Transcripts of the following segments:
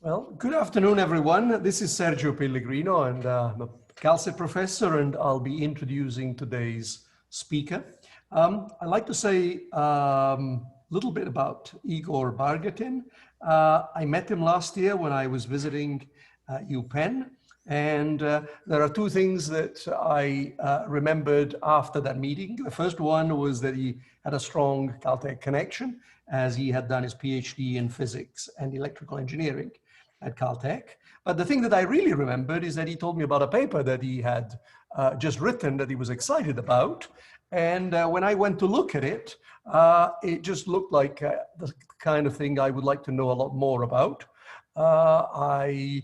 Well, good afternoon, everyone. This is Sergio Pellegrino, and I'm a Calcit professor, and I'll be introducing today's speaker. I'd like to say a little bit about Igor Bargatin. I met him last year when I was visiting UPenn, and there are two things that I remembered after that meeting. The first one was that he had a strong Caltech connection, as he had done his PhD in physics and electrical engineering at Caltech. But the thing that I really remembered is that he told me about a paper that he had just written that he was excited about. And when I went to look at it, it just looked like the kind of thing I would like to know a lot more about. I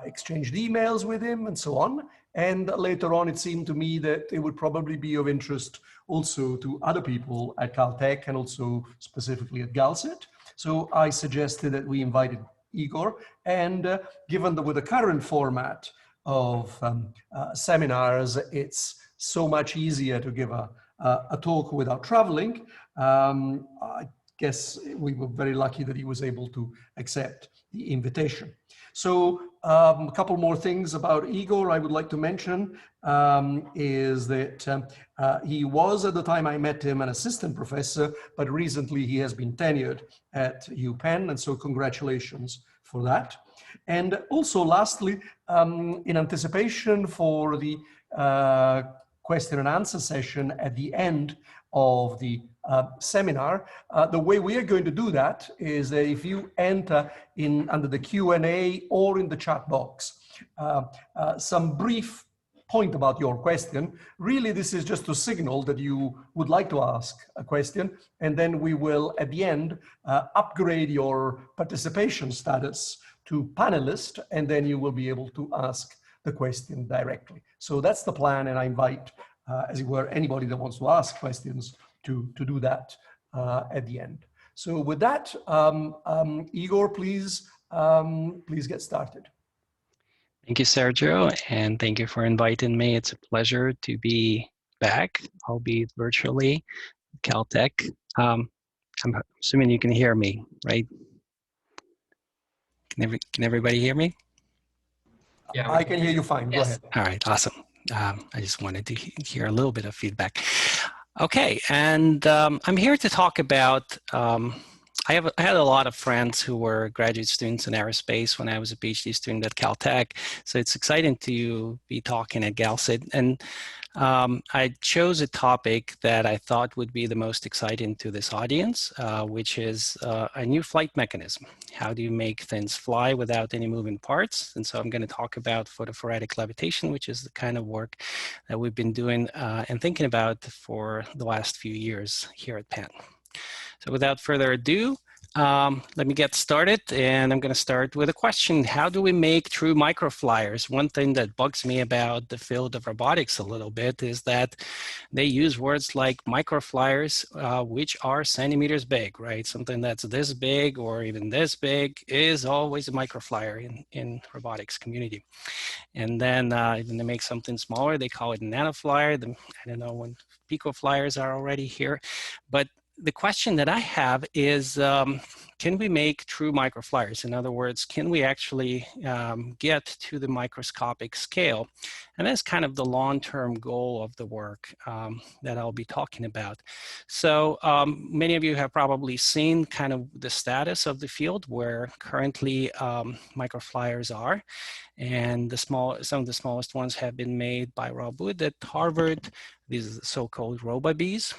exchanged emails with him and so on. And later on, it seemed to me that it would probably be of interest also to other people at Caltech and also specifically at Calcit. So I suggested that we invited Igor, and given that with the current format of seminars, it's so much easier to give a talk without traveling. I guess we were very lucky that he was able to accept the invitation. So a couple more things about Igor I would like to mention is that he was, at the time I met him, an assistant professor, but recently he has been tenured at UPenn, and so congratulations for that. And also lastly, in anticipation for the question and answer session at the end of the seminar, the way we are going to do that is that if you enter in under the Q&A or in the chat box some brief point about your question, really this is just to signal that you would like to ask a question, and then we will at the end upgrade your participation status to panelist, and then you will be able to ask the question directly. So that's the plan, and I invite, as it were, anybody that wants to ask questions to do that at the end. So with that, Igor, please get started. Thank you, Sergio, and thank you for inviting me. It's a pleasure to be back, albeit virtually, Caltech. I'm assuming you can hear me, right? Can everybody hear me? Yeah, I can hear you fine. Go ahead. All right, awesome. I just wanted to hear a little bit of feedback. Okay, and I'm here to talk about, I had a lot of friends who were graduate students in aerospace when I was a PhD student at Caltech, so it's exciting to be talking at Calcit. And I chose a topic that I thought would be the most exciting to this audience, which is a new flight mechanism. How do you make things fly without any moving parts? And so I'm going to talk about photophoretic levitation, which is the kind of work that we've been doing and thinking about for the last few years here at Penn. So without further ado, let me get started, and I'm going to start with a question. How do we make true microflyers? One thing that bugs me about the field of robotics a little bit is that they use words like microflyers, which are centimeters big, right? Something that's this big or even this big is always a microflyer in robotics community. And then when they make something smaller, they call it a nanoflyer. I don't know when picoflyers are already here, but the question that I have is, can we make true microflyers? In other words, can we actually get to the microscopic scale? And that's kind of the long-term goal of the work that I'll be talking about. So many of you have probably seen kind of the status of the field where currently microflyers are. And some of the smallest ones have been made by Rob Wood at Harvard. These are the so-called RoboBees.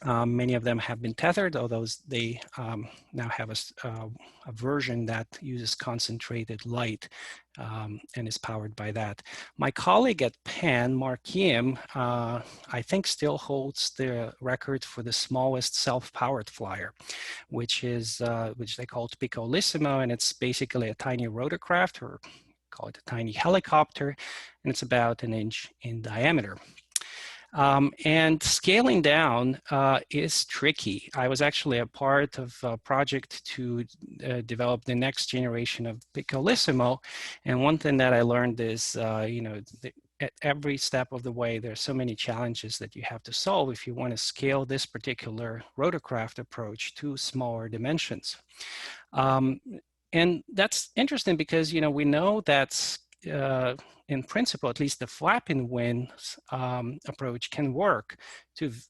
Many of them have been tethered, although they now have a version that uses concentrated light and is powered by that. My colleague at Penn, Mark Yim, I think still holds the record for the smallest self-powered flyer, which they call Picolissimo, and it's basically a tiny rotorcraft, or call it a tiny helicopter, and it's about 1 inch in diameter. And scaling down is tricky. I was actually a part of a project to develop the next generation of Picolissimo, and one thing that I learned is, at every step of the way, there's so many challenges that you have to solve if you want to scale this particular rotorcraft approach to smaller dimensions. And that's interesting because, you know, we know that's in principle, at least the flapping winds approach can work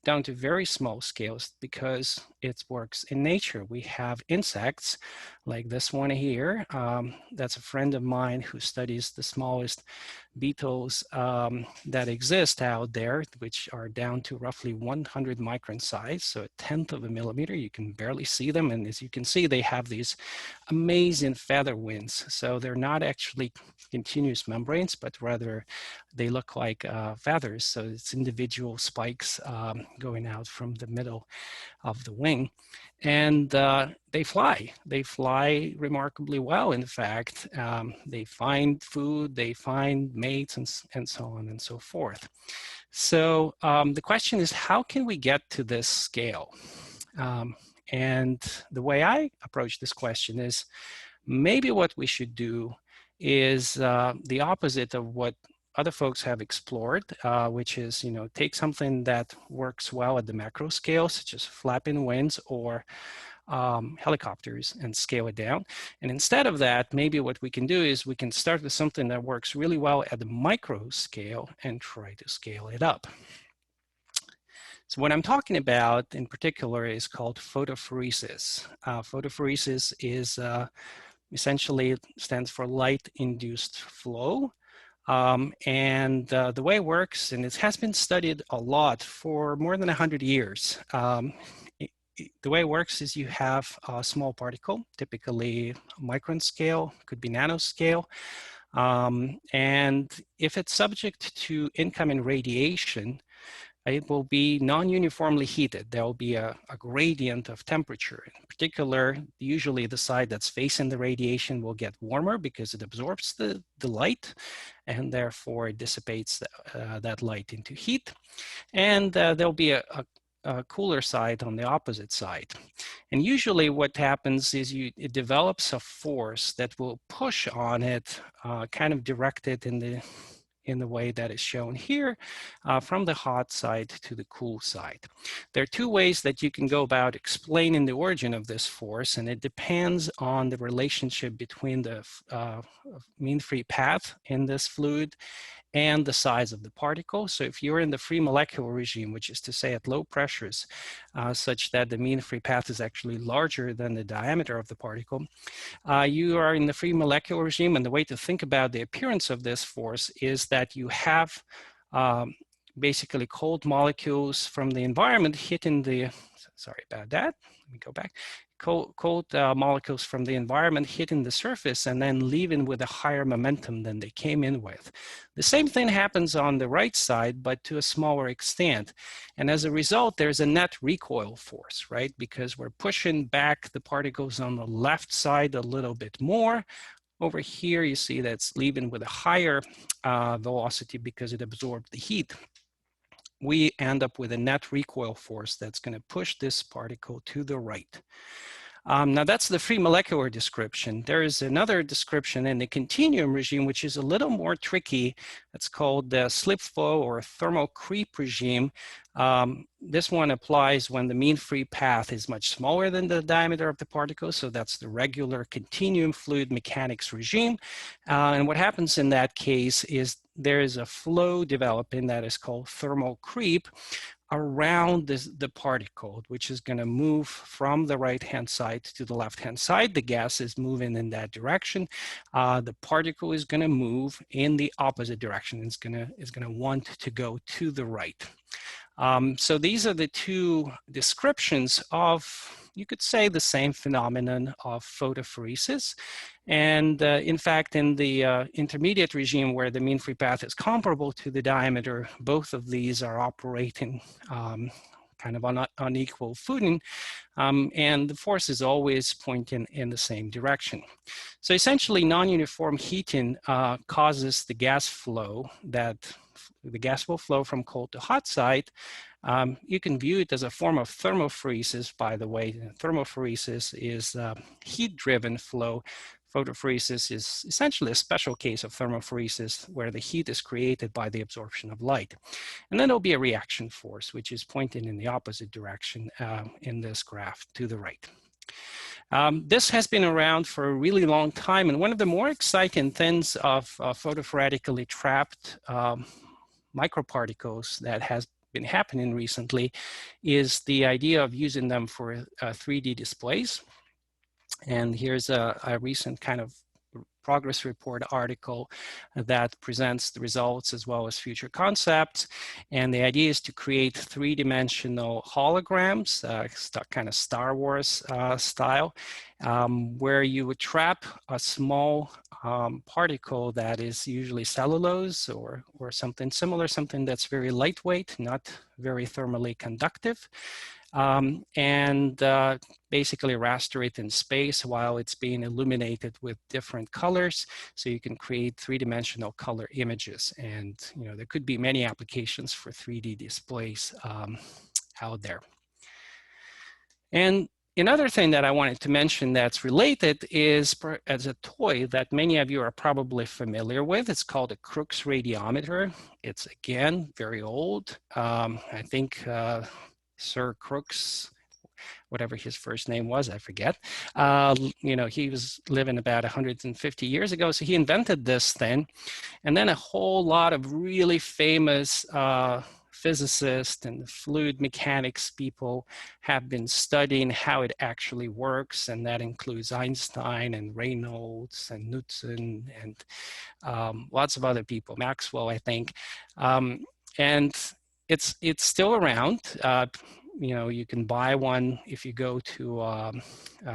down to very small scales because it works in nature. We have insects like this one here. That's a friend of mine who studies the smallest beetles that exist out there, which are down to roughly 100 micron size, so a tenth of a millimeter. You can barely see them, and as you can see, they have these amazing feather wings. So they're not actually continuous membranes, but rather they look like feathers. So it's individual spikes going out from the middle of the wing. And they fly. They fly remarkably well, in fact. They find food, they find mates, and so on and so forth. So the question is, how can we get to this scale? And the way I approach this question is, maybe what we should do is the opposite of what other folks have explored, which is, you know, take something that works well at the macro scale, such as flapping winds or helicopters, and scale it down. And instead of that, maybe what we can do is we can start with something that works really well at the micro scale and try to scale it up. So what I'm talking about in particular is called photophoresis. Photophoresis is essentially stands for light-induced flow. And the way it works, and it has been studied a lot for more than 100 years. The way it works is you have a small particle, typically micron scale, could be nanoscale. And if it's subject to incoming radiation, it will be non-uniformly heated. There will be a gradient of temperature. In particular, usually the side that's facing the radiation will get warmer because it absorbs the light, and therefore it dissipates that light into heat. And there'll be a cooler side on the opposite side. And usually what happens is it develops a force that will push on it, kind of directed in the way that is shown here, from the hot side to the cool side. There are two ways that you can go about explaining the origin of this force, and it depends on the relationship between the mean free path in this fluid and the size of the particle. So if you're in the free molecular regime, which is to say at low pressures, such that the mean free path is actually larger than the diameter of the particle, you are in the free molecular regime. And the way to think about the appearance of this force is that you have basically cold molecules from the environment hitting the, sorry about that, let me go back. Cold molecules from the environment hitting the surface and then leaving with a higher momentum than they came in with. The same thing happens on the right side, but to a smaller extent. And as a result, there's a net recoil force, right? Because we're pushing back the particles on the left side a little bit more. Over here, you see that's leaving with a higher velocity because it absorbed the heat. We end up with a net recoil force that's going to push this particle to the right. Now that's the free molecular description. There is another description in the continuum regime, which is a little more tricky. It's called the slip flow or thermal creep regime. This one applies when the mean free path is much smaller than the diameter of the particle. So that's the regular continuum fluid mechanics regime. And what happens in that case is there is a flow developing that is called thermal creep around the particle, which is going to move from the right-hand side to the left-hand side. The gas is moving in that direction. The particle is going to move in the opposite direction. It's going to want to go to the right. So these are the two descriptions of, you could say, the same phenomenon of photophoresis. And in fact, in the intermediate regime where the mean free path is comparable to the diameter, both of these are operating kind of on unequal footing, and the force is always pointing in the same direction. So essentially, non-uniform heating causes the gas flow the gas will flow from cold to hot side. You can view it as a form of thermophoresis, by the way. Thermophoresis is heat-driven flow. Photophoresis is essentially a special case of thermophoresis where the heat is created by the absorption of light. And then there'll be a reaction force, which is pointing in the opposite direction in this graph to the right. This has been around for a really long time, and one of the more exciting things of photophoretically trapped microparticles that has been happening recently is the idea of using them for 3D displays. And here's a recent kind of progress report article that presents the results as well as future concepts. And the idea is to create three-dimensional holograms, kind of Star Wars style, where you would trap a small particle that is usually cellulose or something similar, something that's very lightweight, not very thermally conductive. And basically raster it in space while it's being illuminated with different colors, so you can create three-dimensional color images. And there could be many applications for 3D displays out there. And another thing that I wanted to mention that's related is as a toy that many of you are probably familiar with. It's called a Crookes radiometer. It's, again, very old. I think Sir Crookes, whatever his first name was, I forget. He was living about 150 years ago, so he invented this thing. And then a whole lot of really famous physicists and fluid mechanics people have been studying how it actually works, and that includes Einstein and Reynolds and Knudsen and lots of other people, Maxwell, I think. And it's still around. You can buy one if you go to a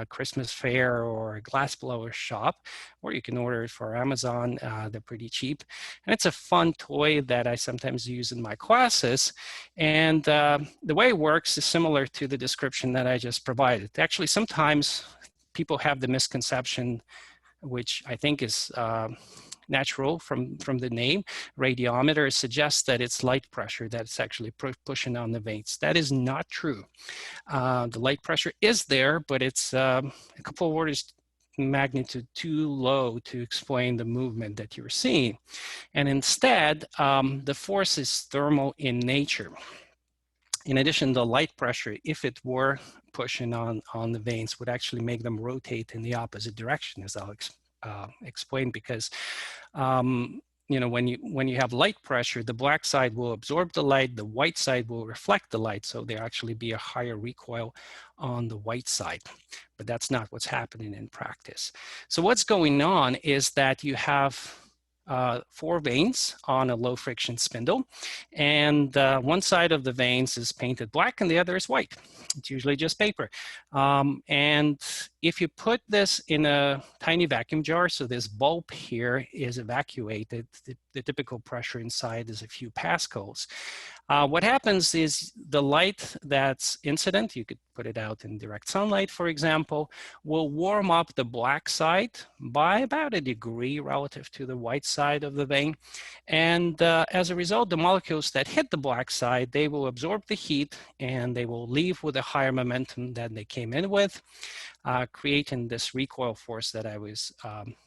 Christmas fair or a glassblower shop, or you can order it for Amazon. They're pretty cheap. And it's a fun toy that I sometimes use in my classes. And the way it works is similar to the description that I just provided. Actually, sometimes people have the misconception, which I think is natural from the name. Radiometer suggests that it's light pressure that's actually pushing on the veins. That is not true. The light pressure is there, but it's a couple of orders magnitude too low to explain the movement that you're seeing. And instead, the force is thermal in nature. In addition, the light pressure, if it were pushing on the veins, would actually make them rotate in the opposite direction, as I'll explain, because when you have light pressure, the black side will absorb the light, the white side will reflect the light, so there actually be a higher recoil on the white side. But that's not what's happening in practice. So what's going on is that you have 4 veins on a low friction spindle, and one side of the veins is painted black and the other is white. It's usually just paper. And if you put this in a tiny vacuum jar, so this bulb here is evacuated, the typical pressure inside is a few pascals. What happens is the light that's incident, you could put it out in direct sunlight, for example, will warm up the black side by about 1 degree relative to the white side of the vein. And as a result, the molecules that hit the black side, they will absorb the heat and they will leave with a higher momentum than they came in with, creating this recoil force that I was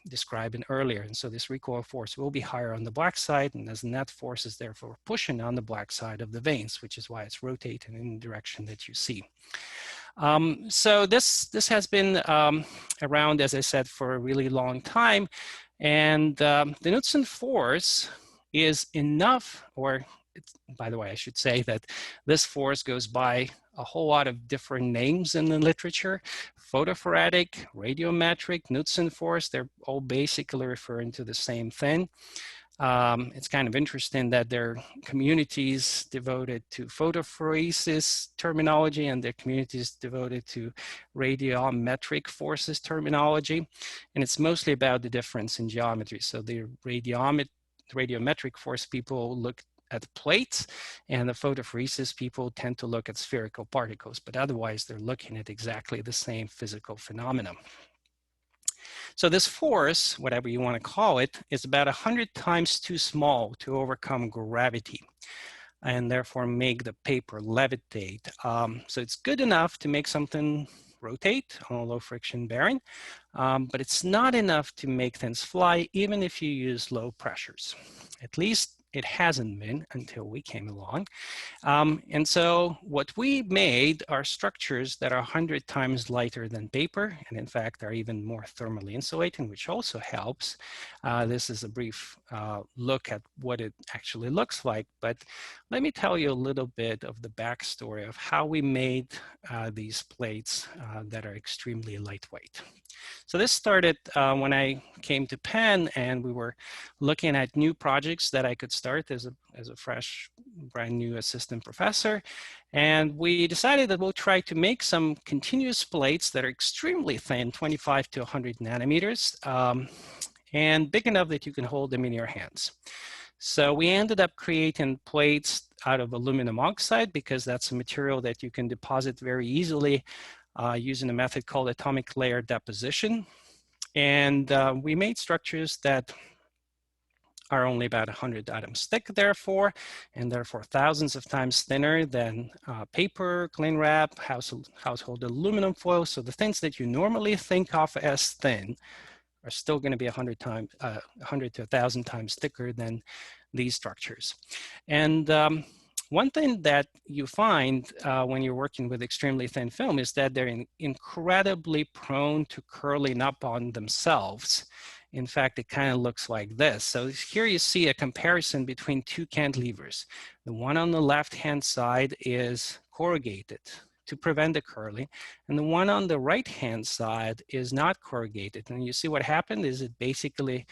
describing earlier. And so this recoil force will be higher on the black side, and as net force is therefore pushing on the black side of the veins, which is why it's rotating in the direction that you see. So this has been around, as I said, for a really long time. And the Knudsen force is enough, or by the way, I should say that this force goes by a whole lot of different names in the literature: photophoretic, radiometric, Knudsen force. They're all basically referring to the same thing. It's kind of interesting that there are communities devoted to photophoresis terminology and there are communities devoted to radiometric forces terminology. And it's mostly about the difference in geometry. So the radiometric force people look at plates, and the photophoresis people tend to look at spherical particles, but otherwise they're looking at exactly the same physical phenomenon. So this force, whatever you want to call it, is about 100 times too small to overcome gravity and therefore make the paper levitate. So it's good enough to make something rotate on a low friction bearing, but it's not enough to make things fly, even if you use low pressures. At least It hasn't been until we came along. And so what we made are structures that are 100 times lighter than paper, and in fact are even more thermally insulating, which also helps. This is a brief look at what it actually looks like, but let me tell you a little bit of the backstory of how we made these plates that are extremely lightweight. So this started when I came to Penn, and we were looking at new projects that I could start as a fresh, brand new assistant professor. And we decided that we'll try to make some continuous plates that are extremely thin, 25 to 100 nanometers, and big enough that you can hold them in your hands. So we ended up creating plates out of aluminum oxide, because that's a material that you can deposit very easily using a method called atomic layer deposition. And we made structures that are only about 100 atoms thick, therefore, and therefore thousands of times thinner than paper, cling wrap, household aluminum foil. So the things that you normally think of as thin are still going to be 100 to 1,000 times thicker than these structures. And one thing that you find when you're working with extremely thin film is that they're incredibly prone to curling up on themselves. In fact, it kind of looks like this. So here you see a comparison between two cantilevers. The one on the left-hand side is corrugated to prevent the curling, and the one on the right-hand side is not corrugated. And you see what happened is it basically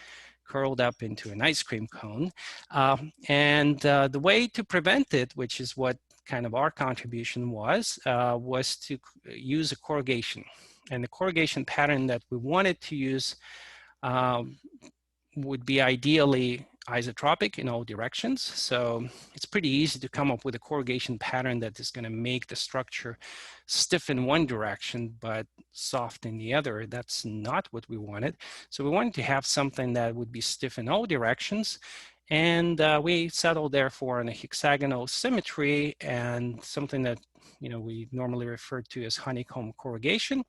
curled up into an ice cream cone. The way to prevent it, which is what kind of our contribution was to use a corrugation. And the corrugation pattern that we wanted to use would be ideally isotropic in all directions. So it's pretty easy to come up with a corrugation pattern that is going to make the structure stiff in one direction but soft in the other. That's not what we wanted. So we wanted to have something that would be stiff in all directions. And we settled therefore on a hexagonal symmetry and something that we normally refer to as honeycomb corrugation.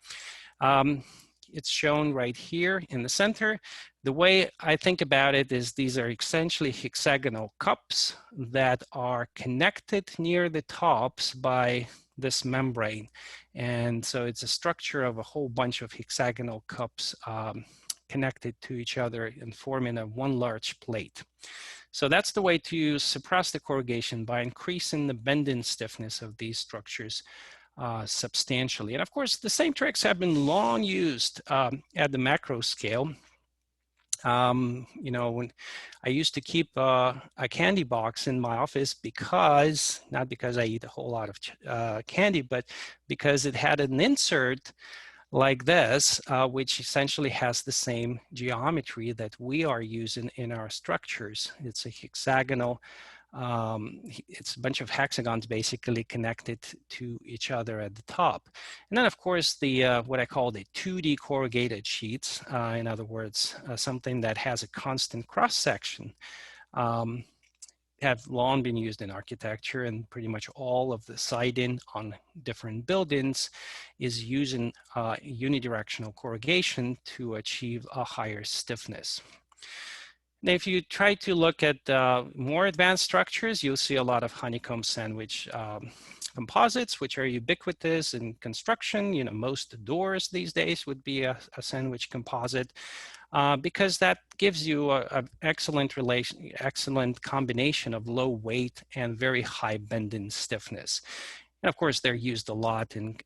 It's shown right here in the center. The way I think about it is these are essentially hexagonal cups that are connected near the tops by this membrane. And so it's a structure of a whole bunch of hexagonal cups connected to each other and forming one large plate. So that's the way to suppress the corrugation, by increasing the bending stiffness of these structures substantially. And of course, the same tricks have been long used at the macro scale. When I used to keep a candy box in my office, not because I eat a whole lot of candy, but because it had an insert like this, which essentially has the same geometry that we are using in our structures. It's a hexagonal, it's a bunch of hexagons basically connected to each other at the top. And then of course the what I call the 2D corrugated sheets, in other words, something that has a constant cross section, have long been used in architecture, and pretty much all of the siding on different buildings is using unidirectional corrugation to achieve a higher stiffness. Now, if you try to look at more advanced structures, you'll see a lot of honeycomb sandwich composites, which are ubiquitous in construction. Most doors these days would be a sandwich composite. Because that gives you an excellent combination of low weight and very high bending stiffness. And of course, they're used a lot in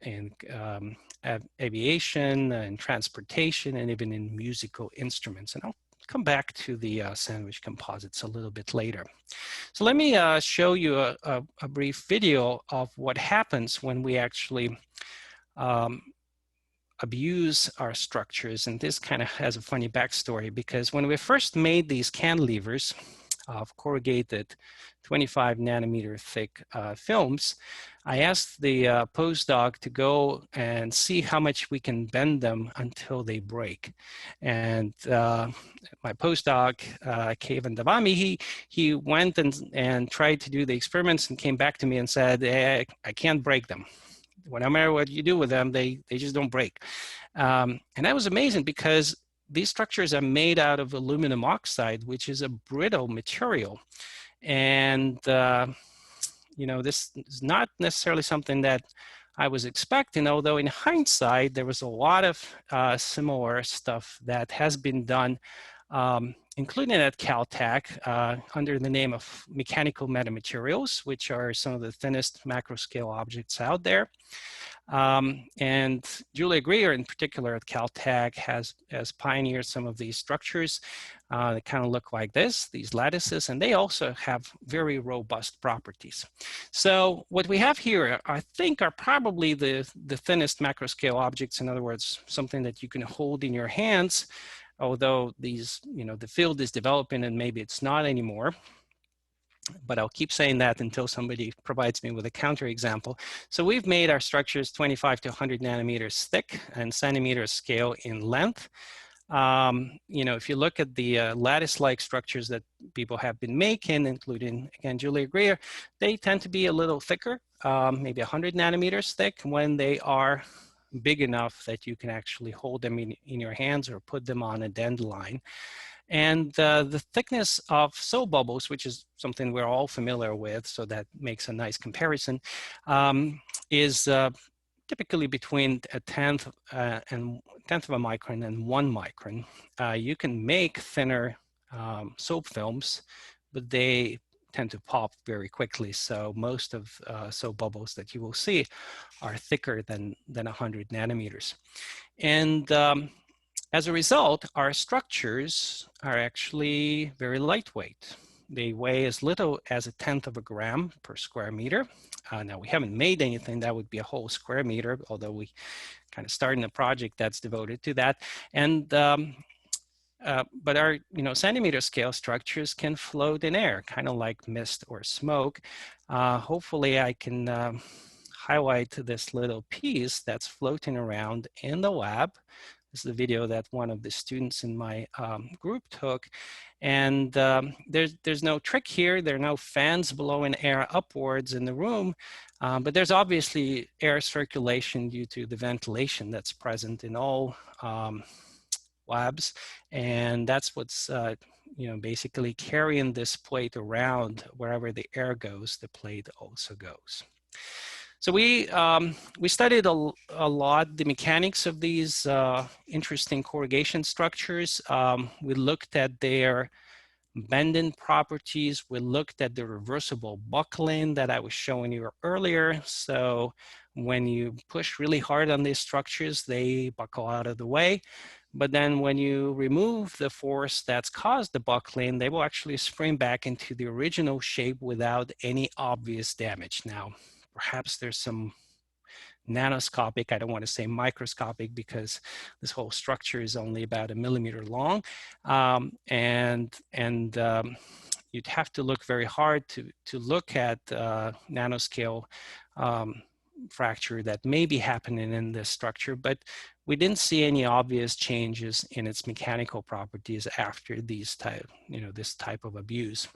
aviation and transportation, and even in musical instruments. And I'll come back to the sandwich composites a little bit later. So let me show you a brief video of what happens when we actually abuse our structures. And this kind of has a funny backstory, because when we first made these cantilevers of corrugated 25 nanometer thick films, I asked the postdoc to go and see how much we can bend them until they break. And my postdoc, Kevin Davami, he went and tried to do the experiments and came back to me and said, I can't break them. No matter what you do with them, they just don't break. And that was amazing, because these structures are made out of aluminum oxide, which is a brittle material. And, you know, this is not necessarily something that I was expecting, although in hindsight, there was a lot of similar stuff that has been done, including at Caltech under the name of mechanical metamaterials, which are some of the thinnest macro scale objects out there. And Julia Greer, in particular at Caltech, has pioneered some of these structures that kind of look like this, these lattices, and they also have very robust properties. So what we have here, I think, are probably the thinnest macro scale objects. In other words, something that you can hold in your hands, although these, you know, the field is developing and maybe it's not anymore. But I'll keep saying that until somebody provides me with a counterexample. So we've made our structures 25 to 100 nanometers thick and centimeters scale in length. You know, if you look at the lattice-like structures that people have been making, including, again, Julia Greer, they tend to be a little thicker, maybe 100 nanometers thick when they are big enough that you can actually hold them in your hands or put them on a dandelion. And the thickness of soap bubbles, which is something we're all familiar with, so that makes a nice comparison, is typically between a tenth of a micron and 1 micron. You can make thinner soap films, but they tend to pop very quickly. So most of soap bubbles that you will see are thicker than 100 nanometers. And as a result, our structures are actually very lightweight. They weigh as little as 1/10 of a gram per square meter. Now, we haven't made anything that would be a whole square meter, although we kind of started a project that's devoted to that. And but our, you know, centimeter scale structures can float in air, kind of like mist or smoke. Hopefully, I can highlight this little piece that's floating around in the lab. This is the video that one of the students in my group took. And there's no trick here. There are no fans blowing air upwards in the room, but there's obviously air circulation due to the ventilation that's present in all labs. And that's what's you know, basically carrying this plate around. Wherever the air goes, the plate also goes. So we studied a lot the mechanics of these interesting corrugation structures. We looked at their bending properties. We looked at the reversible buckling that I was showing you earlier. So when you push really hard on these structures, they buckle out of the way. But then when you remove the force that's caused the buckling, they will actually spring back into the original shape without any obvious damage. Now, perhaps there's some nanoscopic, I don't want to say microscopic, because this whole structure is only about 1 millimeter long. You'd have to look very hard to look at nanoscale fracture that may be happening in this structure, but we didn't see any obvious changes in its mechanical properties after these this type of abuse.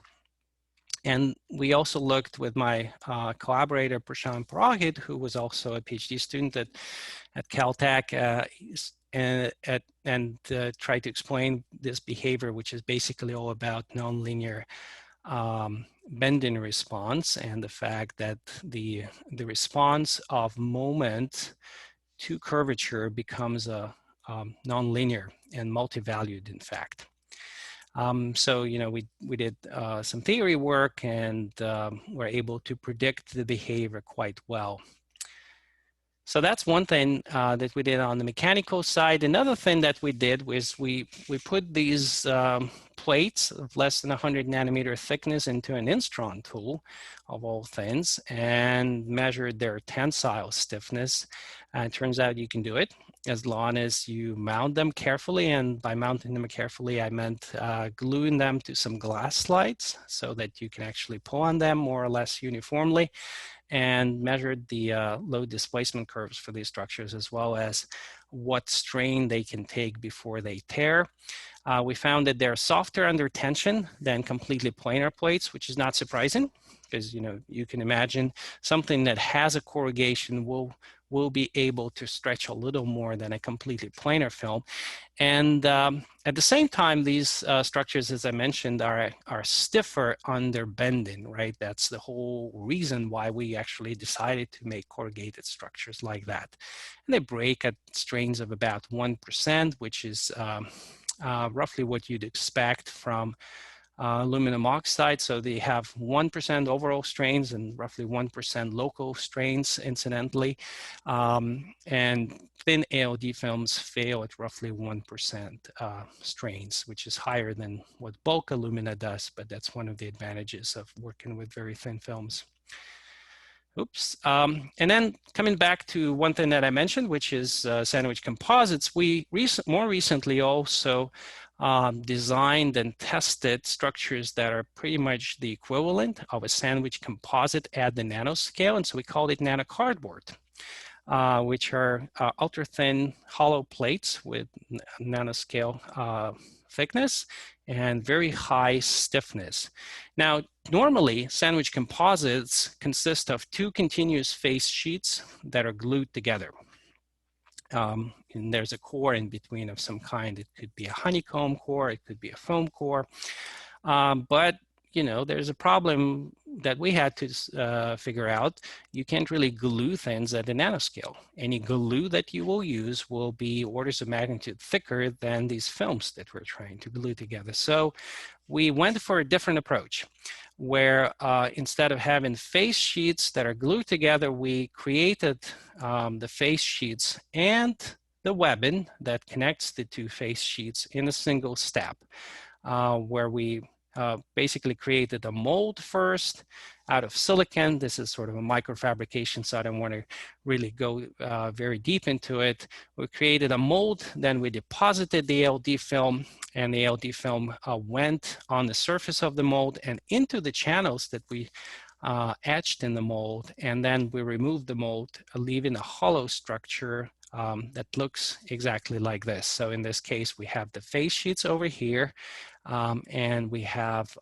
And we also looked with my collaborator, Prashant Paragit, who was also a PhD student at Caltech, and tried to explain this behavior, which is basically all about nonlinear bending response, and the fact that the response of moment to curvature becomes a nonlinear and multivalued, in fact. So, you know, we did some theory work and were able to predict the behavior quite well. So that's one thing that we did on the mechanical side. Another thing that we did was we put these plates of less than 100 nanometer thickness into an Instron tool, of all things, and measured their tensile stiffness. And it turns out you can do it as long as you mount them carefully. And by mounting them carefully, I meant gluing them to some glass slides so that you can actually pull on them more or less uniformly, and measured the load displacement curves for these structures, as well as what strain they can take before they tear. We found that they're softer under tension than completely planar plates, which is not surprising, because, you know, you can imagine something that has a corrugation will will be able to stretch a little more than a completely planar film. And at the same time, these structures, as I mentioned, are stiffer under bending, right? That's the whole reason why we actually decided to make corrugated structures like that. And they break at strains of about 1%, which is roughly what you'd expect from aluminum oxide. So they have 1% overall strains and roughly 1% local strains incidentally. And thin ALD films fail at roughly 1% strains, which is higher than what bulk alumina does, but that's one of the advantages of working with very thin films. Oops. And then coming back to one thing that I mentioned, which is sandwich composites, we more recently also designed and tested structures that are pretty much the equivalent of a sandwich composite at the nanoscale. And so we called it Nanocardboard, which are ultra-thin hollow plates with nanoscale thickness and very high stiffness. Now, normally, sandwich composites consist of two continuous face sheets that are glued together. And there's a core in between of some kind. It could be a honeycomb core, it could be a foam core. But you know, there's a problem that we had to figure out. You can't really glue things at the nanoscale. Any glue that you will use will be orders of magnitude thicker than these films that we're trying to glue together. So we went for a different approach, where instead of having face sheets that are glued together, we created the face sheets and the webbing that connects the two face sheets in a single step, where we basically created a mold first out of silicon. This is sort of a microfabrication, so I don't want to really go very deep into it. We created a mold, then we deposited the ALD film, and the ALD film went on the surface of the mold and into the channels that we etched in the mold, and then we removed the mold, leaving a hollow structure that looks exactly like this. So in this case, we have the face sheets over here, and we have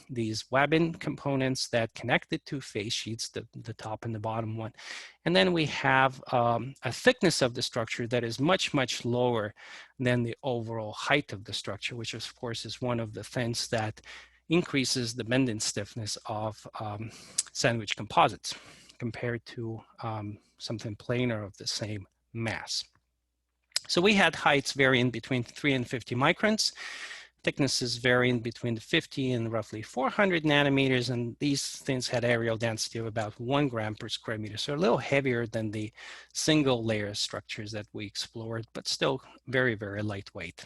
these webbing components that connect the two face sheets, the top and the bottom one. And then we have a thickness of the structure that is much, much lower than the overall height of the structure, which of course is one of the things that increases the bending stiffness of sandwich composites compared to something planar of the same mass. So we had heights varying between 3 and 50 microns, thicknesses varying between 50 and roughly 400 nanometers, and these things had areal density of about 1 gram per square meter, so a little heavier than the single layer structures that we explored, but still very, very lightweight.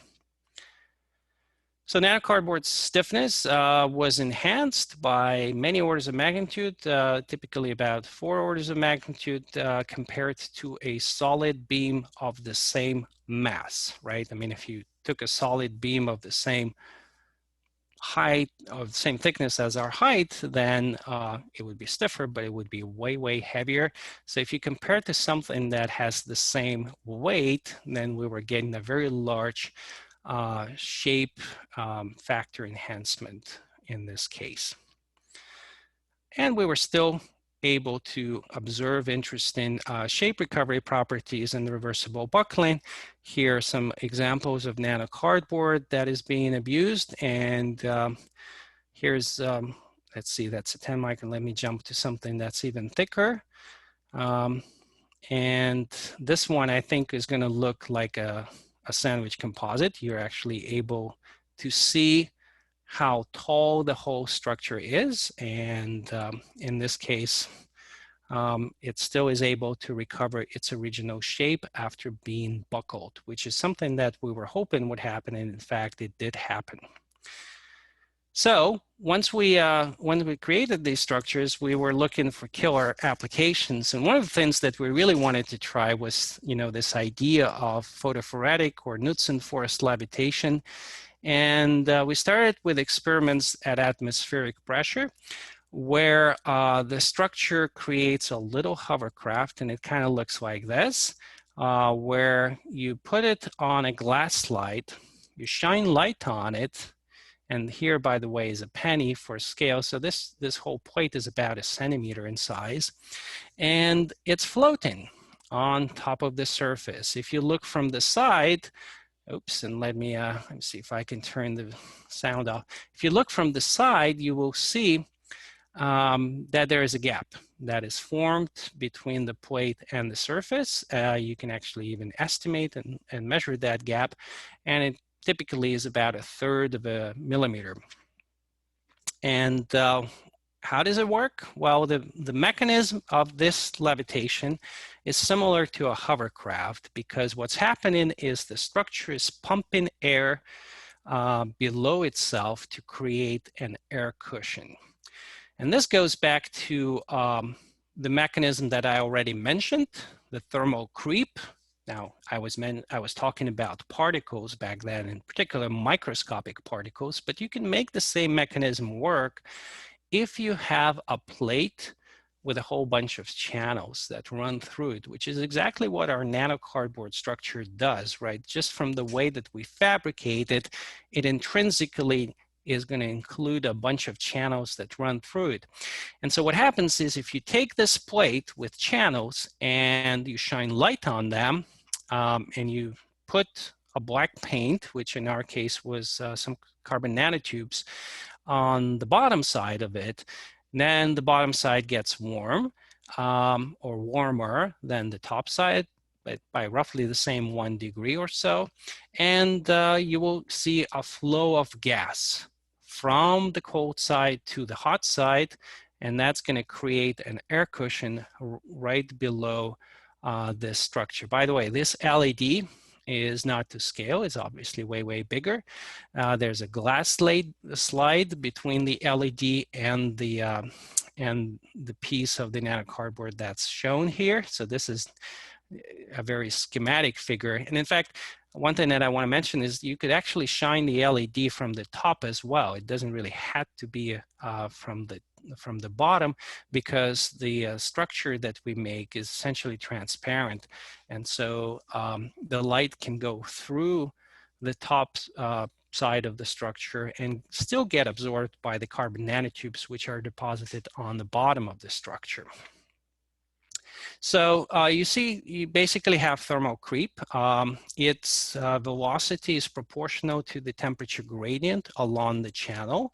So nanocardboard stiffness was enhanced by many orders of magnitude, typically about 4 orders of magnitude compared to a solid beam of the same mass, right? I mean, if you took a solid beam of the same height, of the same thickness as our height, then it would be stiffer, but it would be way, way heavier. So if you compare it to something that has the same weight, then we were getting a very large shape factor enhancement in this case. And we were still able to observe interesting shape recovery properties in the reversible bucklin. Here are some examples of nanocardboard that is being abused. And here's, let's see, that's a 10 micron. Let me jump to something that's even thicker. And this one I think is going to look like a sandwich composite. You're actually able to see how tall the whole structure is. And in this case, it still is able to recover its original shape after being buckled, which is something that we were hoping would happen. And in fact, it did happen. So once when we created these structures, we were looking for killer applications. And one of the things that we really wanted to try was, you know, this idea of photophoretic or Knudsen force levitation. And we started with experiments at atmospheric pressure, where the structure creates a little hovercraft, and it kind of looks like this, where you put it on a glass slide, you shine light on it, and here, by the way, is a penny for scale. So this whole plate is about 1 centimeter in size, and it's floating on top of the surface. If you look from the side, oops, and let me see if I can turn the sound off. If you look from the side, you will see that there is a gap that is formed between the plate and the surface. You can actually even estimate and measure that gap, and it typically is about 1/3 of a millimeter. And how does it work? Well, the mechanism of this levitation is similar to a hovercraft, because what's happening is the structure is pumping air below itself to create an air cushion. And this goes back to the mechanism that I already mentioned, the thermal creep. Now, I was talking about particles back then, in particular microscopic particles, but you can make the same mechanism work if you have a plate with a whole bunch of channels that run through it, which is exactly what our nanocardboard structure does, right? Just from the way that we fabricate it, it intrinsically is going to include a bunch of channels that run through it. And so what happens is, if you take this plate with channels and you shine light on them, and you put a black paint, which in our case was some carbon nanotubes, on the bottom side of it, then the bottom side gets warm or warmer than the top side, but by roughly the same 1 degree or so. And you will see a flow of gas from the cold side to the hot side, and that's going to create an air cushion right below this structure. By the way, this LED is not to scale. It's obviously way, way bigger. There's a glass slide between the LED and the piece of the nanocardboard that's shown here. So this is a very schematic figure. And in fact, one thing that I want to mention is you could actually shine the LED from the top as well. It doesn't really have to be from the bottom, because the structure that we make is essentially transparent. And so the light can go through the top side of the structure and still get absorbed by the carbon nanotubes, which are deposited on the bottom of the structure. So you see, you basically have thermal creep. Its velocity is proportional to the temperature gradient along the channel.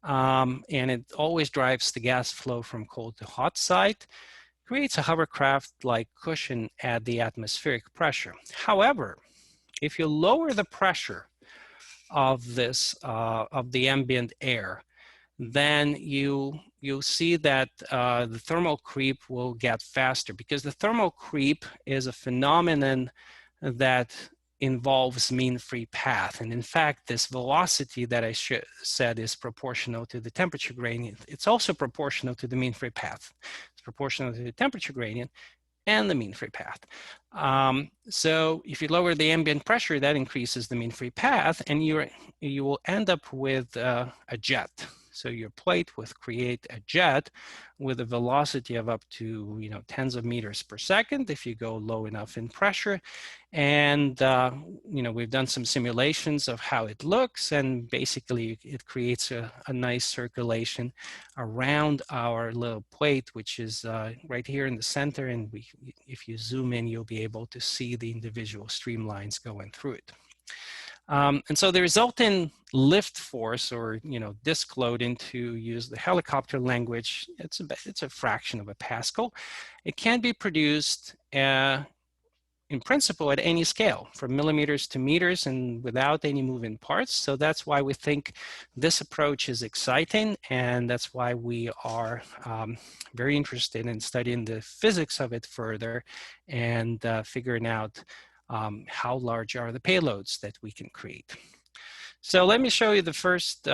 And it always drives the gas flow from cold to hot side, creates a hovercraft-like cushion at the atmospheric pressure. However, if you lower the pressure of this, of the ambient air, then you'll see that the thermal creep will get faster, because the thermal creep is a phenomenon that involves mean free path. And in fact, this velocity that I said is proportional to the temperature gradient. It's also proportional to the mean free path. It's proportional to the temperature gradient and the mean free path. So if you lower the ambient pressure, that increases the mean free path, and you will end up with a jet. So your plate will create a jet with a velocity of up to tens of meters per second if you go low enough in pressure. And we've done some simulations of how it looks, and basically it creates a nice circulation around our little plate, which is right here in the center. And if you zoom in, you'll be able to see the individual streamlines going through it. And so the resulting lift force, or disk loading, to use the helicopter language, it's a fraction of a Pascal. It can be produced in principle at any scale, from millimeters to meters, and without any moving parts. So that's why we think this approach is exciting, and that's why we are very interested in studying the physics of it further and figuring out how large are the payloads that we can create. So let me show you the first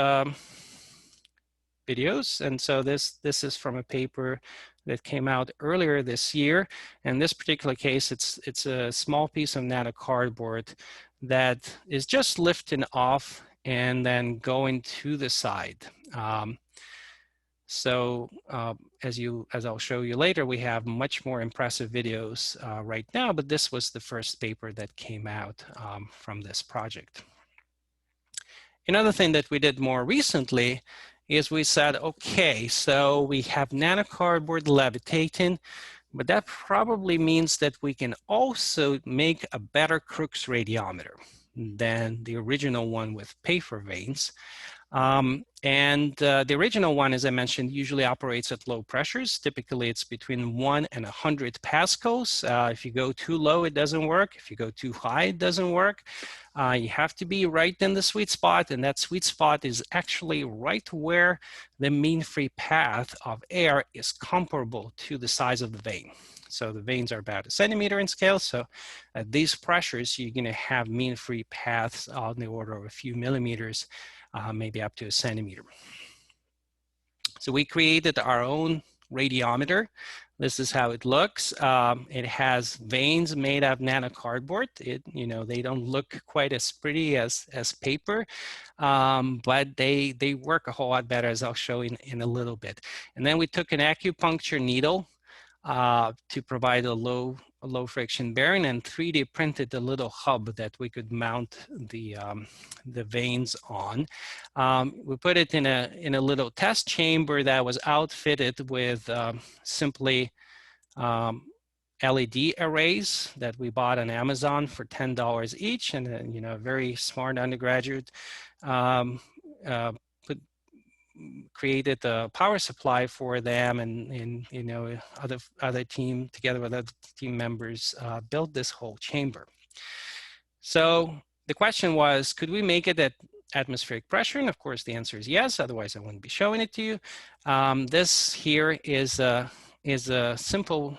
videos. And so this is from a paper that came out earlier this year. In this particular case, it's a small piece of nanocardboard that is just lifting off and then going to the side. As I'll show you later, we have much more impressive videos right now, but this was the first paper that came out from this project. Another thing that we did more recently is we said, okay, so we have nanocardboard levitating. but that probably means that we can also make a better Crookes radiometer than the original one with paper vanes. The original one, as I mentioned, usually operates at low pressures. Typically, it's between 1 and 100 pascals. If you go too low, it doesn't work. If you go too high, it doesn't work. You have to be right in the sweet spot, and that sweet spot is actually right where the mean free path of air is comparable to the size of the vane. So the vanes are about 1 centimeter in scale. So at these pressures, you're going to have mean free paths on the order of a few millimeters, maybe up to 1 centimeter. So we created our own radiometer. This is how it looks. It has vanes made of nanocardboard. They don't look quite as pretty as paper, but they work a whole lot better, as I'll show in a little bit. And then we took an acupuncture needle to provide a low friction bearing, and 3D printed a little hub that we could mount the vanes on. We put it in a little test chamber that was outfitted with simply LED arrays that we bought on Amazon for $10 each, and a very smart undergraduate created a power supply for them, and other team, together with other team members, built this whole chamber. So the question was, could we make it at atmospheric pressure? And of course the answer is yes, otherwise I wouldn't be showing it to you. This here is a simpler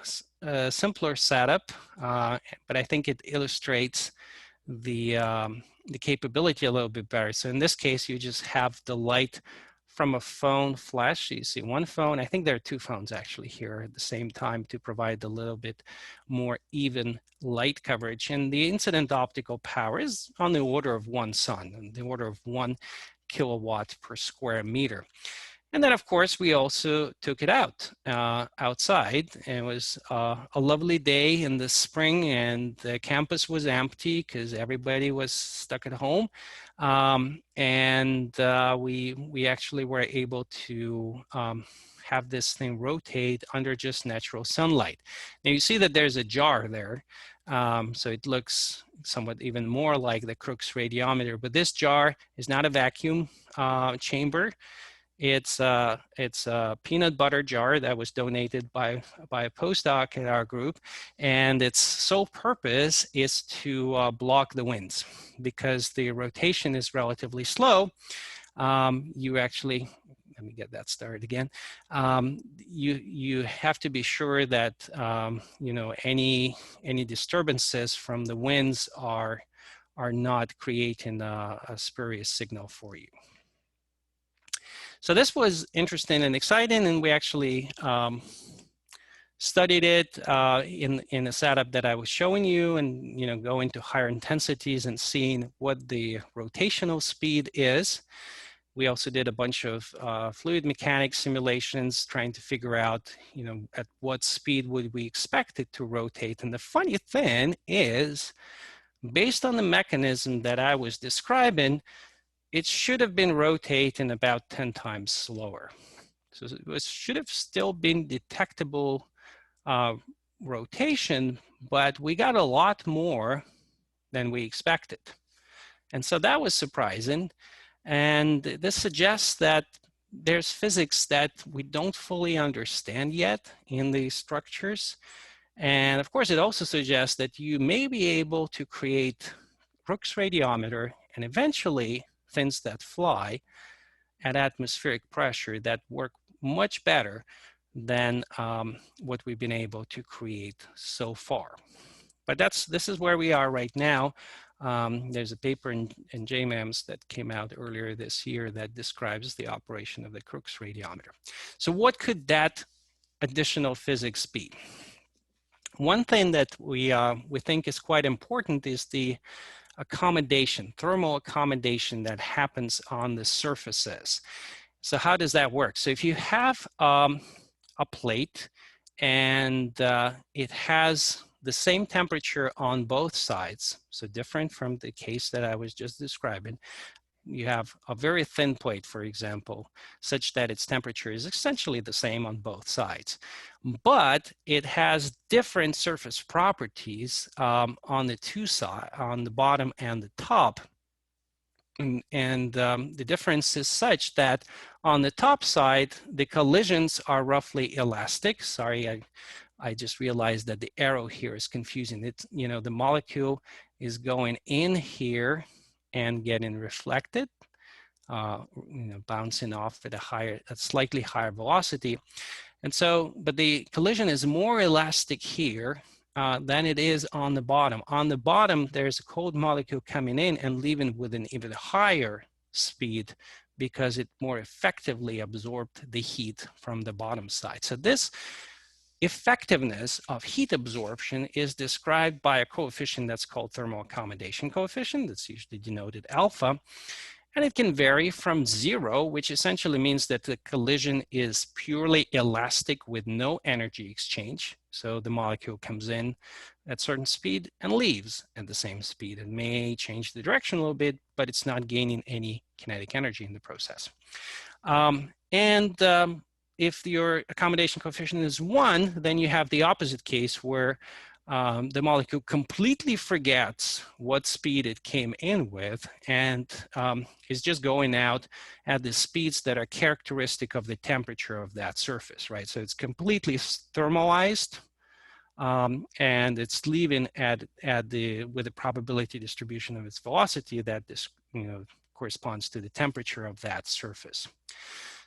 setup, but I think it illustrates the capability a little bit better. So in this case, you just have the light from a phone flash. You see one phone. I think there are 2 phones actually here at the same time to provide a little bit more even light coverage. And the incident optical power is on the order of 1 sun, the order of 1 kilowatt per square meter. And then, of course, we also took it outside. It was a lovely day in the spring, and the campus was empty because everybody was stuck at home. We actually were able to have this thing rotate under just natural sunlight. Now you see that there's a jar there. So it looks somewhat even more like the Crookes radiometer, but this jar is not a vacuum chamber. It's a peanut butter jar that was donated by a postdoc in our group, and its sole purpose is to block the winds. Because the rotation is relatively slow, you actually, let me get that started again. You have to be sure that any disturbances from the winds are not creating a spurious signal for you. So this was interesting and exciting, and we actually studied it in a setup that I was showing you, and going to higher intensities and seeing what the rotational speed is. We also did a bunch of fluid mechanics simulations, trying to figure out, at what speed would we expect it to rotate. And the funny thing is, based on the mechanism that I was describing, it should have been rotating about 10 times slower. So it should have still been detectable rotation, but we got a lot more than we expected. And so that was surprising. And this suggests that there's physics that we don't fully understand yet in these structures. And of course, it also suggests that you may be able to create Crookes radiometer and eventually things that fly at atmospheric pressure that work much better than what we've been able to create so far. But this is where we are right now. There's a paper in JMAMS that came out earlier this year that describes the operation of the Crookes radiometer. So what could that additional physics be? One thing that we think is quite important is the accommodation, thermal accommodation that happens on the surfaces. So how does that work? So if you have a plate and it has the same temperature on both sides, so different from the case that I was just describing, you have a very thin plate, for example, such that its temperature is essentially the same on both sides. But it has different surface properties on the two sides, on the bottom and the top. And the difference is such that on the top side, the collisions are roughly elastic. Sorry, I just realized that the arrow here is confusing. It's, you know, the molecule is going in here and getting reflected, bouncing off at a slightly higher velocity. And so, but the collision is more elastic here than it is on the bottom. On the bottom, there's a cold molecule coming in and leaving with an even higher speed because it more effectively absorbed the heat from the bottom side. So this effectiveness of heat absorption is described by a coefficient that's called thermal accommodation coefficient. That's usually denoted alpha. And it can vary from 0, which essentially means that the collision is purely elastic with no energy exchange. So the molecule comes in at a certain speed and leaves at the same speed. It may change the direction a little bit, but it's not gaining any kinetic energy in the process. If your accommodation coefficient is 1, then you have the opposite case where the molecule completely forgets what speed it came in with and is just going out at the speeds that are characteristic of the temperature of that surface, right? So it's completely thermalized and it's leaving with a probability distribution of its velocity that this, corresponds to the temperature of that surface.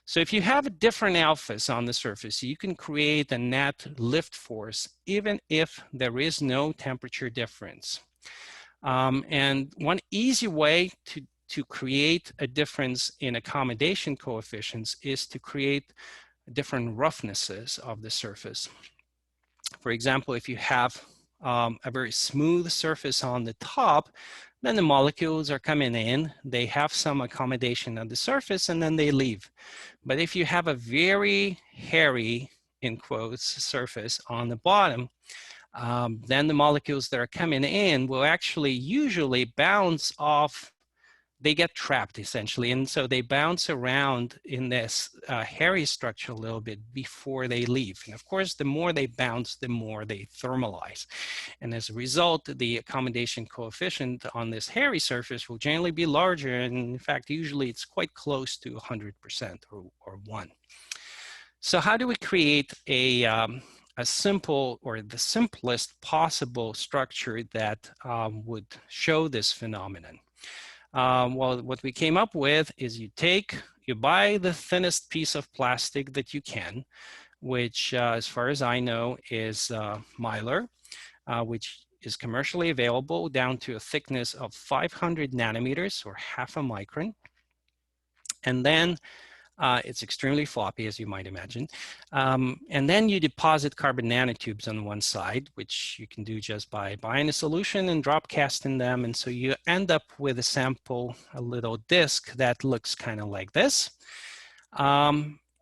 So if you have different alphas on the surface, you can create a net lift force even if there is no temperature difference. And one easy way to create a difference in accommodation coefficients is to create different roughnesses of the surface. For example, if you have a very smooth surface on the top, then the molecules are coming in, they have some accommodation on the surface, and then they leave. But if you have a very hairy, in quotes, surface on the bottom, then the molecules that are coming in will actually usually bounce off. They get trapped essentially, and so they bounce around in this hairy structure a little bit before they leave. And of course, the more they bounce, the more they thermalize. And as a result, the accommodation coefficient on this hairy surface will generally be larger, and in fact, usually it's quite close to 100% or 1. So how do we create a simple or the simplest possible structure that would show this phenomenon? Well, what we came up with is you buy the thinnest piece of plastic that you can, which as far as I know is Mylar, which is commercially available down to a thickness of 500 nanometers or half a micron. And then it's extremely floppy, as you might imagine. And then you deposit carbon nanotubes on one side, which you can do just by buying a solution and drop casting them. And so you end up with a sample, a little disc that looks kind of like this.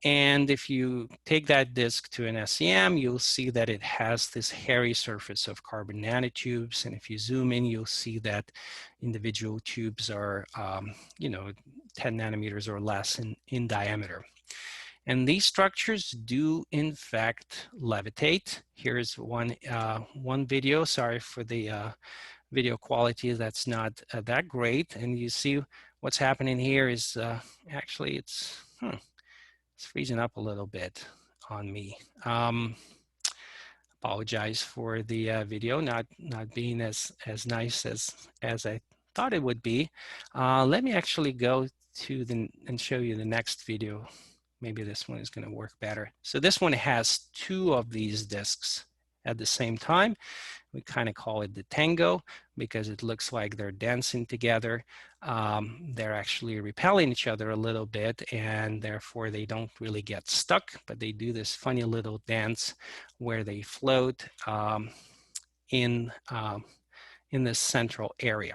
And if you take that disc to an SEM, you'll see that it has this hairy surface of carbon nanotubes. And if you zoom in, you'll see that individual tubes are, 10 nanometers or less in diameter. And these structures do, in fact, levitate. Here's one video. Sorry for the video quality. That's not that great. And you see what's happening here is actually it's freezing up a little bit on me. Apologize for the video not being as nice as I thought it would be. Let me actually go to and show you the next video. Maybe this one is going to work better. So this one has 2 of these discs at the same time. We kind of call it the tango because it looks like they're dancing together. They're actually repelling each other a little bit, and therefore they don't really get stuck, but they do this funny little dance where they float in this central area.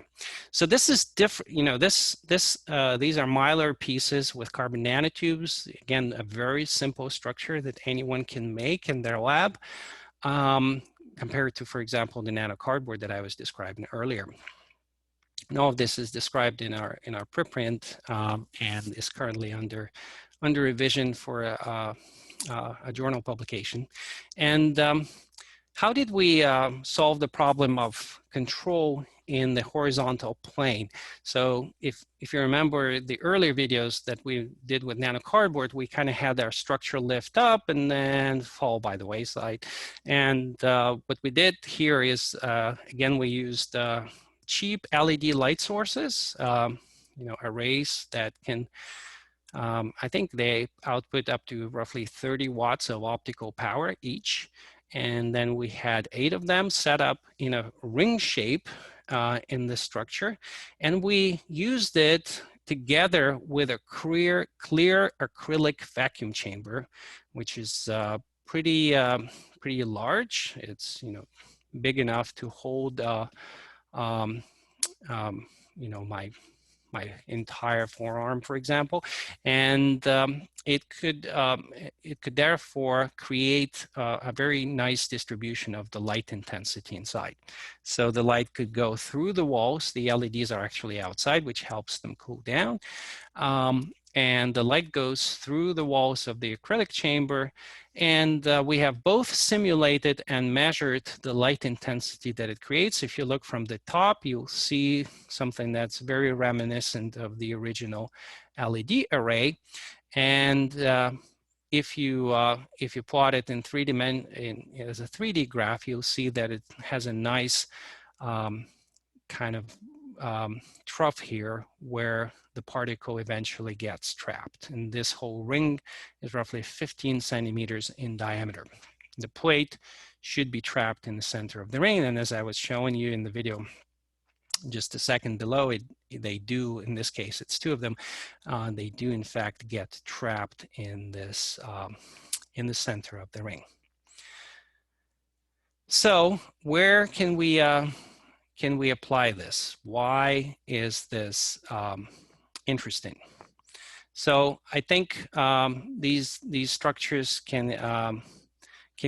So this is different, these are Mylar pieces with carbon nanotubes. Again, a very simple structure that anyone can make in their lab. Compared to, for example, the nanocardboard that I was describing earlier. And all of this is described in our preprint and is currently under revision for a journal publication. And how did we solve the problem of control in the horizontal plane? So if you remember the earlier videos that we did with Nanocardboard, we kind of had our structure lift up and then fall by the wayside. And what we did here is, again, we used cheap LED light sources, arrays that can, I think they output up to roughly 30 watts of optical power each. And then we had 8 of them set up in a ring shape in the structure. And we used it together with a clear acrylic vacuum chamber, which is pretty large. It's big enough to hold my entire forearm, for example, and it could therefore create a very nice distribution of the light intensity inside. So the light could go through the walls. The LEDs are actually outside, which helps them cool down. And the light goes through the walls of the acrylic chamber, and we have both simulated and measured the light intensity that it creates. If you look from the top, you'll see something that's very reminiscent of the original LED array. And if you plot it in as a 3D graph, you'll see that it has a nice kind of trough here where the particle eventually gets trapped. And this whole ring is roughly 15 centimeters in diameter. The plate should be trapped in the center of the ring. And as I was showing you in the video just a second below, they do, in this case, it's 2 of them, they do in fact get trapped in this, in the center of the ring. So where can we apply this? Why is this interesting? So I think these structures can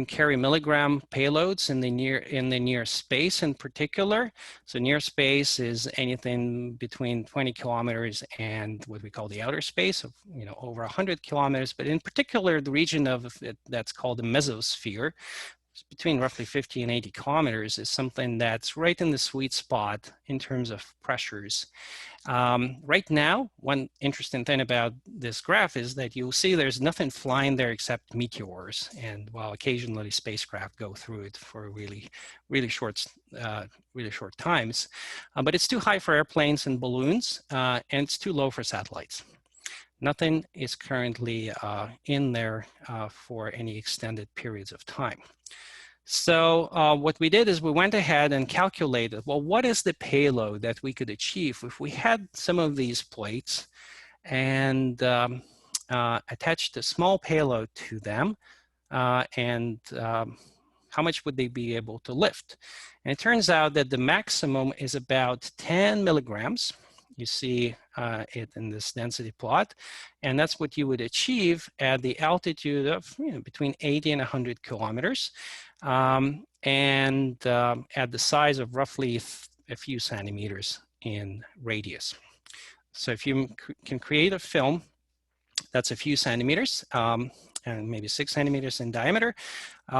carry milligram payloads in the near space in particular. So near space is anything between 20 kilometers and what we call the outer space of over 100 kilometers. But in particular, the region of it that's called the mesosphere, between roughly 50 and 80 kilometers, is something that's right in the sweet spot in terms of pressures. Right now, one interesting thing about this graph is that you'll see there's nothing flying there except meteors, and while occasionally spacecraft go through it for really short times, but it's too high for airplanes and balloons, and it's too low for satellites. Nothing is currently in there for any extended periods of time. So what we did is we went ahead and calculated, well, what is the payload that we could achieve if we had some of these plates and attached a small payload to them, and how much would they be able to lift? And it turns out that the maximum is about 10 milligrams. You see it in this density plot, and that's what you would achieve at the altitude of between 80 and 100 kilometers, and at the size of roughly a few centimeters in radius. So if you can create a film that's a few centimeters and maybe 6 centimeters in diameter,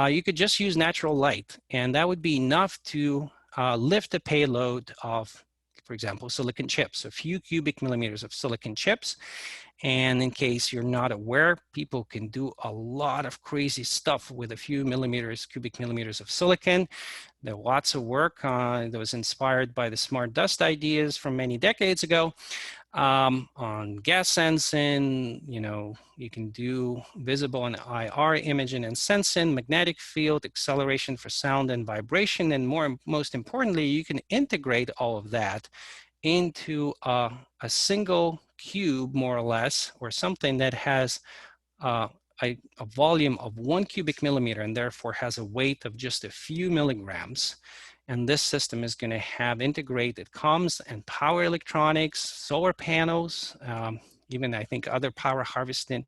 you could just use natural light, and that would be enough to lift a payload of, for example, silicon chips, a few cubic millimeters of silicon chips. And in case you're not aware, people can do a lot of crazy stuff with a few cubic millimeters of silicon. There are lots of work that was inspired by the smart dust ideas from many decades ago on gas sensing. You can do visible and IR imaging and sensing, magnetic field, acceleration for sound and vibration, and most importantly, you can integrate all of that into a single cube, more or less, or something that has a volume of 1 cubic millimeter and therefore has a weight of just a few milligrams. And this system is going to have integrated comms and power electronics, solar panels, even I think other power harvesting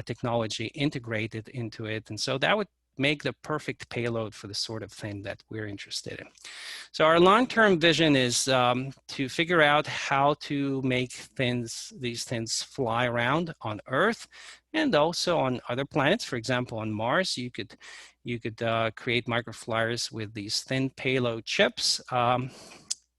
technology integrated into it. And so that would make the perfect payload for the sort of thing that we're interested in. So our long-term vision is to figure out how to make these things fly around on Earth and also on other planets. For example, on Mars, you could create microflyers with these thin payload chips.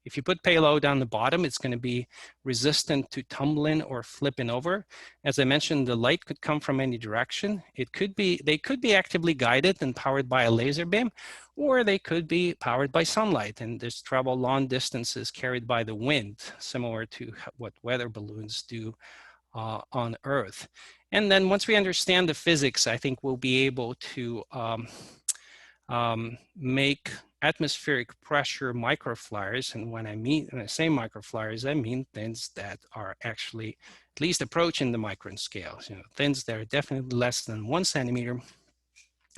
If you put payload on the bottom, it's going to be resistant to tumbling or flipping over. As I mentioned, the light could come from any direction. They could be actively guided and powered by a laser beam, or they could be powered by sunlight and just travel long distances carried by the wind, similar to what weather balloons do on Earth. And then once we understand the physics, I think we'll be able to make atmospheric pressure microflyers. And when I say microflyers, I mean things that are actually at least approaching the micron scale. Things that are definitely less than 1 centimeter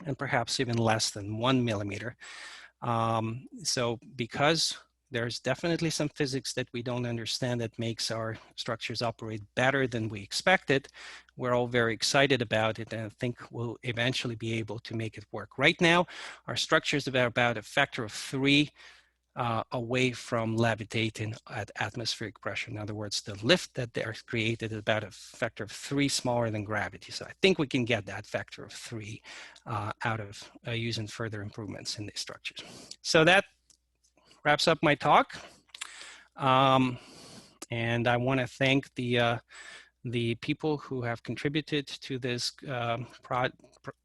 and perhaps even less than 1 millimeter. So because there's definitely some physics that we don't understand that makes our structures operate better than we expected, we're all very excited about it, and I think we'll eventually be able to make it work. Right now, our structures are about a factor of 3 away from levitating at atmospheric pressure. In other words, the lift that they're created is about a factor of 3 smaller than gravity. So I think we can get that factor of 3 out of using further improvements in these structures. So that wraps up my talk. And I want to thank the people who have contributed to this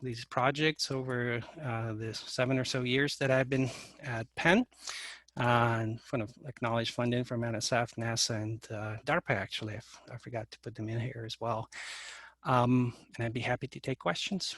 these projects over the 7 or so years that I've been at Penn. And I want to acknowledge funding from NSF, NASA, and DARPA, actually. I forgot to put them in here as well. And I'd be happy to take questions.